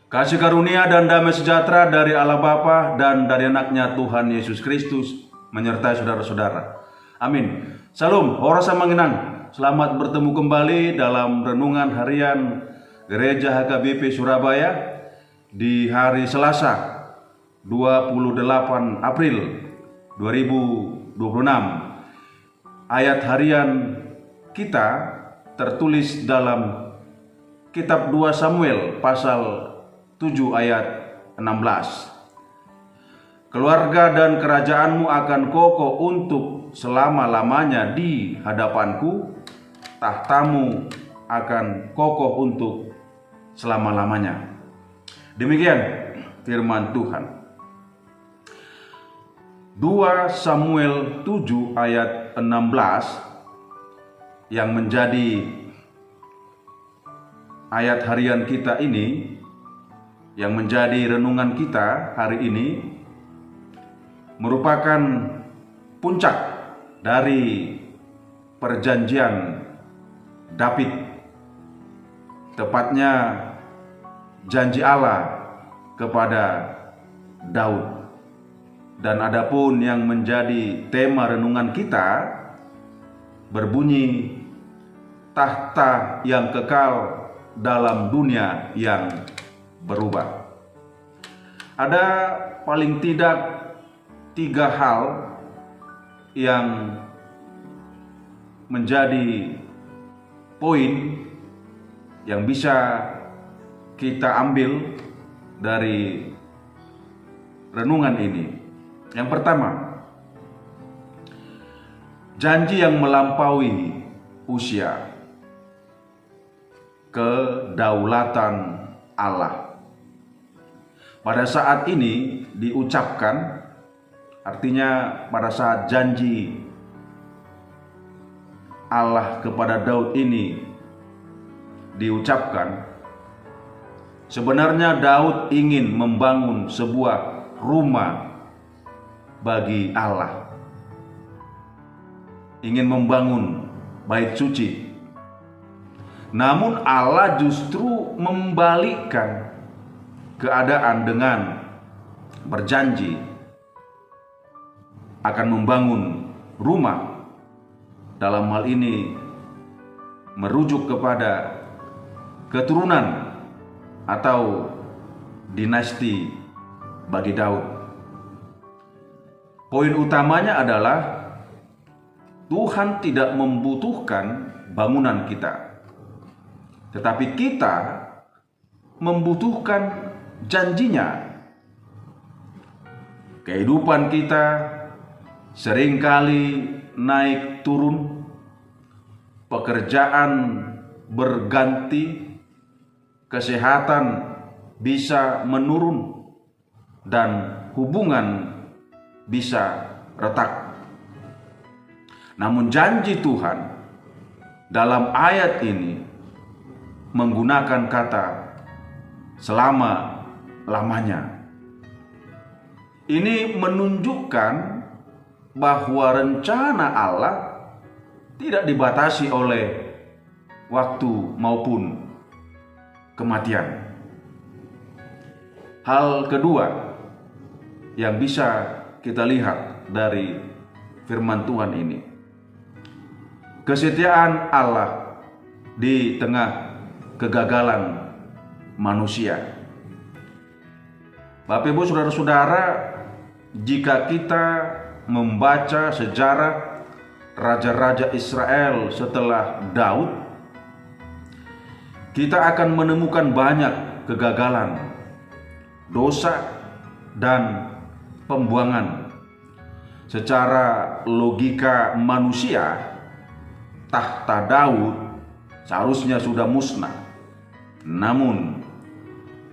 Kasih karunia dan damai sejahtera dari Allah Bapa dan dari anaknya Tuhan Yesus Kristus menyertai saudara-saudara. Amin. Salam, ora samanginang. Selamat bertemu kembali dalam renungan harian Gereja HKBP Surabaya di hari Selasa 28 April 2026. Ayat harian kita tertulis dalam Kitab 2 Samuel pasal 7 ayat 16. Keluarga dan kerajaanmu akan kokoh untuk selama-lamanya di hadapanku, tahtamu akan kokoh untuk selama-lamanya. Demikian firman Tuhan. 2 Samuel 7 ayat 16 yang menjadi ayat harian kita ini, yang menjadi renungan kita hari ini, merupakan puncak dari perjanjian David, tepatnya janji Allah kepada Daud. Dan adapun yang menjadi tema renungan kita berbunyi, tahta yang kekal dalam dunia yang berubah. Ada paling tidak 3 hal yang menjadi poin yang bisa kita ambil dari renungan ini. Yang pertama, janji yang melampaui usia, kedaulatan Allah. Pada saat ini diucapkan, artinya pada saat janji Allah kepada Daud ini diucapkan, sebenarnya Daud ingin membangun sebuah rumah bagi Allah, ingin membangun bait suci. Namun Allah justru membalikkan keadaan dengan berjanji akan membangun rumah. Dalam hal ini merujuk kepada keturunan atau dinasti bagi Daud. Poin utamanya adalah Tuhan tidak membutuhkan bangunan kita, tetapi kita membutuhkan janjinya. Kehidupan kita seringkali naik turun, pekerjaan berganti, kesehatan bisa menurun, dan hubungan bisa retak. Namun janji Tuhan dalam ayat ini menggunakan kata selama-lamanya. Ini menunjukkan bahwa rencana Allah tidak dibatasi oleh waktu maupun kematian. Hal kedua yang bisa kita lihat dari firman Tuhan ini, kesetiaan Allah di tengah kegagalan manusia. Bapak Ibu saudara-saudara, jika kita membaca sejarah raja-raja Israel setelah Daud, kita akan menemukan banyak kegagalan, dosa, dan pembuangan. Secara logika manusia, tahta Daud seharusnya sudah musnah. Namun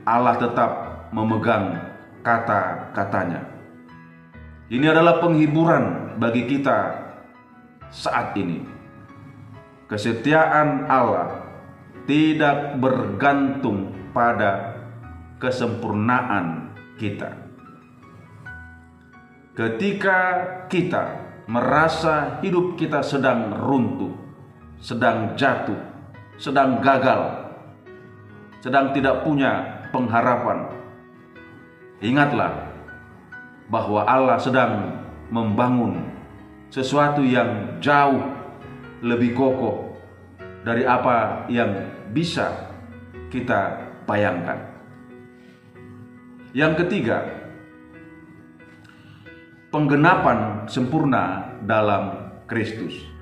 Allah tetap memegang kata-katanya. Ini adalah penghiburan bagi kita saat ini. Kesetiaan Allah tidak bergantung pada kesempurnaan kita. Ketika kita merasa hidup kita sedang runtuh, sedang jatuh, sedang gagal, sedang tidak punya pengharapan. Ingatlah bahwa Allah sedang membangun sesuatu yang jauh lebih kokoh dari apa yang bisa kita bayangkan. Yang ketiga, penggenapan sempurna dalam Kristus.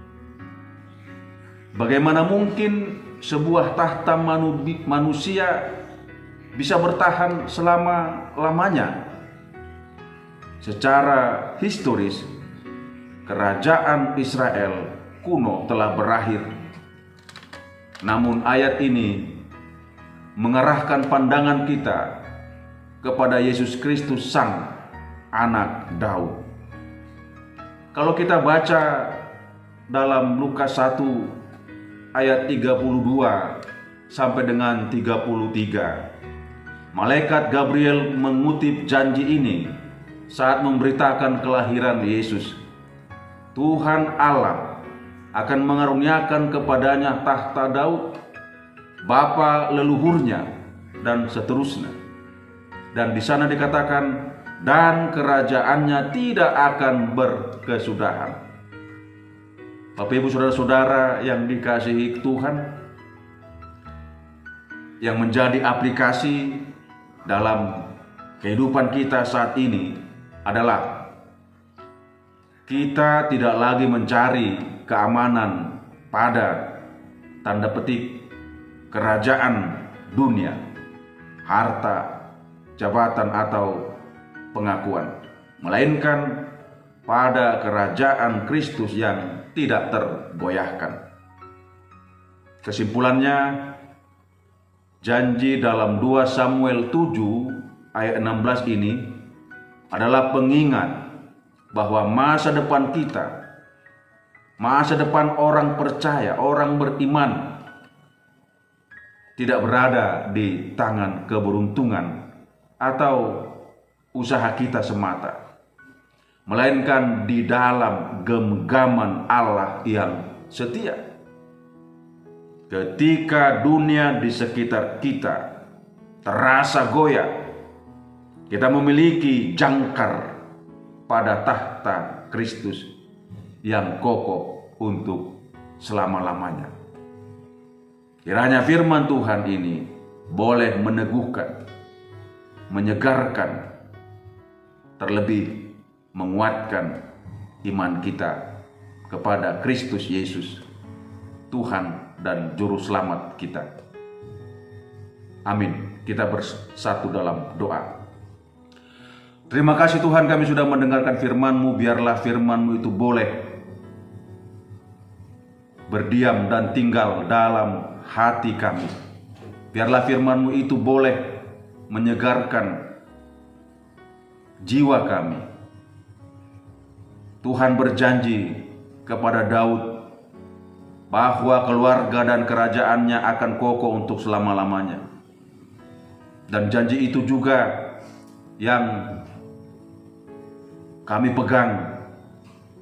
Bagaimana mungkin sebuah tahta manusia bisa bertahan selama-lamanya? Secara historis, kerajaan Israel kuno telah berakhir. Namun ayat ini mengarahkan pandangan kita kepada Yesus Kristus, Sang Anak Daud. Kalau kita baca dalam Lukas 1 ayat 32 sampai dengan 33, Malaikat Gabriel mengutip janji ini saat memberitakan kelahiran Yesus. Tuhan Allah akan mengaruniakan kepadanya tahta Daud, bapa leluhurnya, dan seterusnya. Dan di sana dikatakan, dan kerajaannya tidak akan berkesudahan. Bapak Ibu saudara-saudara yang dikasihi Tuhan, yang menjadi aplikasi dalam kehidupan kita saat ini adalah kita tidak lagi mencari keamanan pada tanda petik kerajaan dunia, harta, jabatan atau pengakuan, melainkan pada kerajaan Kristus yang tidak tergoyahkan. Kesimpulannya, janji dalam 2 Samuel 7 ayat 16 ini adalah pengingat bahwa masa depan kita, masa depan orang percaya, orang beriman, tidak berada di tangan keberuntungan atau usaha kita semata, melainkan di dalam genggaman Allah yang setia. Ketika dunia di sekitar kita terasa goyah, kita memiliki jangkar pada tahta Kristus yang kokoh untuk selama-lamanya. Kiranya firman Tuhan ini boleh meneguhkan, menyegarkan, terlebih menguatkan iman kita kepada Kristus Yesus, Tuhan dan Juru Selamat kita. Amin. Kita bersatu dalam doa. Terima kasih Tuhan, kami sudah mendengarkan firman-Mu. Biarlah firman-Mu itu boleh berdiam dan tinggal dalam hati kami. Biarlah firman-Mu itu boleh menyegarkan jiwa kami. Tuhan berjanji kepada Daud bahwa keluarga dan kerajaannya akan kokoh untuk selama-lamanya. Dan janji itu juga yang kami pegang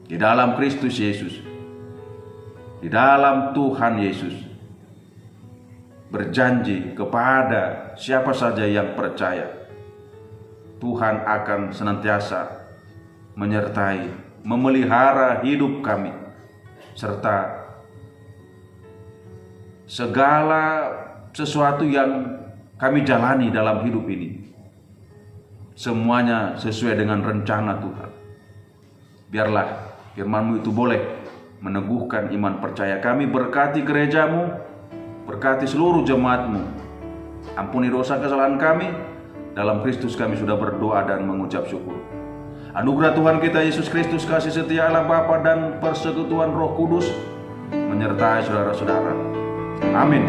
di dalam Kristus Yesus, di dalam Tuhan Yesus. Berjanji kepada siapa saja yang percaya, Tuhan akan senantiasa menyertai, memelihara hidup kami, serta segala sesuatu yang kami jalani dalam hidup ini, semuanya sesuai dengan rencana Tuhan. Biarlah firman-Mu itu boleh meneguhkan iman percaya kami. Berkati gereja-Mu, berkati seluruh jemaat-Mu. Ampuni dosa kesalahan kami. Dalam Kristus kami sudah berdoa dan mengucap syukur. Anugerah Tuhan kita Yesus Kristus, kasih setia Allah Bapa dan persekutuan Roh Kudus menyertai saudara-saudara. Amin.